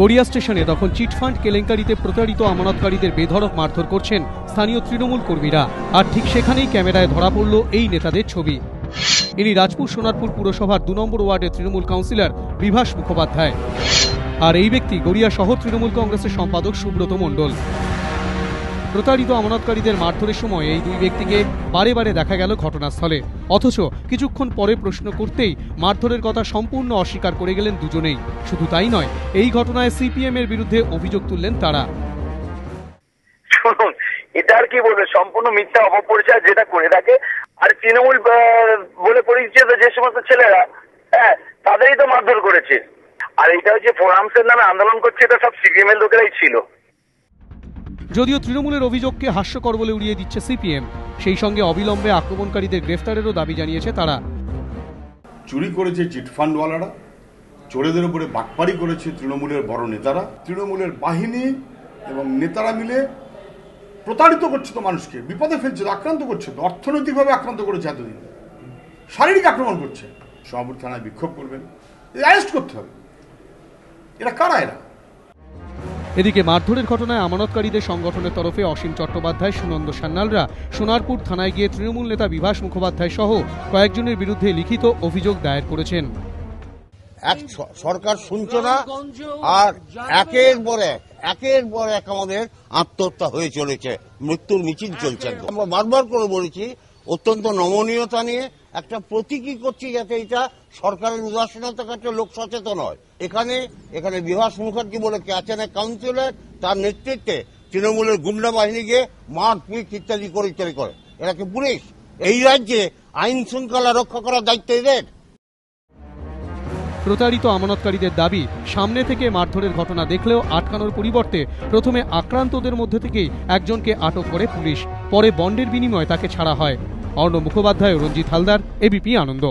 গড়িয়া স্টেশনে তখন চিটফান্ড কেলেঙ্কারিতে প্রতারিত আমানতকারীদের বেধড়ক মারধর করছেন স্থানীয় তৃণমূল কর্মীরা। আর ঠিক সেখানেই ক্যামেরায় ধরা পড়ল এই নেতাদের ছবি। ইনি রাজপুর সোনারপুর পুরসভার 2 নম্বর ওয়ার্ডের তৃণমূল কাউন্সিলর বিভাস মুখোপাধ্যায়। আর এই ব্যক্তি গড়িয়া শহর তৃণমূল কংগ্রেসের সম্পাদক সুব্রত মণ্ডল। প্রতারিত আমানতকারীদের মারধরের সময় এই দুই ব্যক্তিকে বারে বারে দেখা গেল ঘটনাস্থলে, অথচ কিছুক্ষণ পরে প্রশ্ন করতেই মারধরের কথা সম্পূর্ণ অস্বীকার করে গেলেন দুজনেই। শুধু তাই নয়, এই ঘটনায় সিপিএম এর বিরুদ্ধে অভিযোগ তুললেন তারা। শুনুন, এটা আর কি বলবে, সম্পূর্ণ মিথ্যা অপপরিচয় যেটা করে থাকে। আর তৃণমূল বলে পরিচিত যে সমস্ত ছেলেরা, হ্যাঁ, তাদেরই তো মারধর করেছে। আর এটা হচ্ছে ফোরামসের নামে আন্দোলন করছে, এটা সব সিপিএম এর লোকেরাই ছিল। যদিও তৃণমূলের অভিযোগকে হাস্যকর বলে উড়িয়ে দিচ্ছে সিপিএম, সেই সঙ্গে অবিলম্বে আক্রমণকারীদের গ্রেফতারেরও দাবি জানিয়েছে তারা। চুরি করেছে চিটফান্ডওয়ালারা, চোরেদের উপরে বাটপারি করেছে তৃণমূলের বড় নেতারা, তৃণমূলের বাহিনী এবং নেতারা মিলে প্রতারিত করছে তো মানুষকে, বিপদে ফেলছে, আক্রান্ত করছে, অর্থনৈতিকভাবে আক্রান্ত করেছে, এতদিন শারীরিক আক্রমণ করছে। সোনারপুর থানায় বিক্ষোভ করবেন, অ্যারেস্ট করতে হবে। এরা কারা? এরা। এদিকে মারধরের ঘটনায় আমানতকারীদের সংগঠনের তরফে অসীম চট্টোপাধ্যায়, সুনন্দ সান্যালরা সোনারপুর থানায় গিয়ে তৃণমূল নেতা বিভাস মুখোপাধ্যায় সহ কয়েকজনের বিরুদ্ধে লিখিত অভিযোগ দায়ের করেছেন। সরকার শুনছে না, আর একের পর এক আমাদের আত্মহত্যা হয়ে চলেছে, মৃত্যুর মিছিল চলছে। আমরা বারবার করে বলেছি, অত্যন্ত নমনীয়তা নিয়ে একটা প্রতীকী করছি, যাতে এটা সরকারের উদাসীনতার কাছে লোক সচেতন হয়। এখানে বিভাস মুখার্জি বলে কে আছেন এক কাউন্সিলর, তার নেতৃত্বে তৃণমূলের গুন্ডা বাহিনী গিয়ে মারপিট ইত্যাদি করে এরা কি পুলিশ? এই রাজ্যে আইন শৃঙ্খলা রক্ষা করার দায়িত্ব এদের। প্রতারিত আমানতকারীদের দাবি, সামনে থেকে মারধরের ঘটনা দেখলেও আটকানোর পরিবর্তে প্রথমে আক্রান্তদের মধ্যে থেকেই একজনকে আটক করে পুলিশ, পরে বন্ডের বিনিময়ে তাকে ছাড়া হয়। অর্ণব মুখোপাধ্যায়, রঞ্জিত হালদার, এবিপি আনন্দ।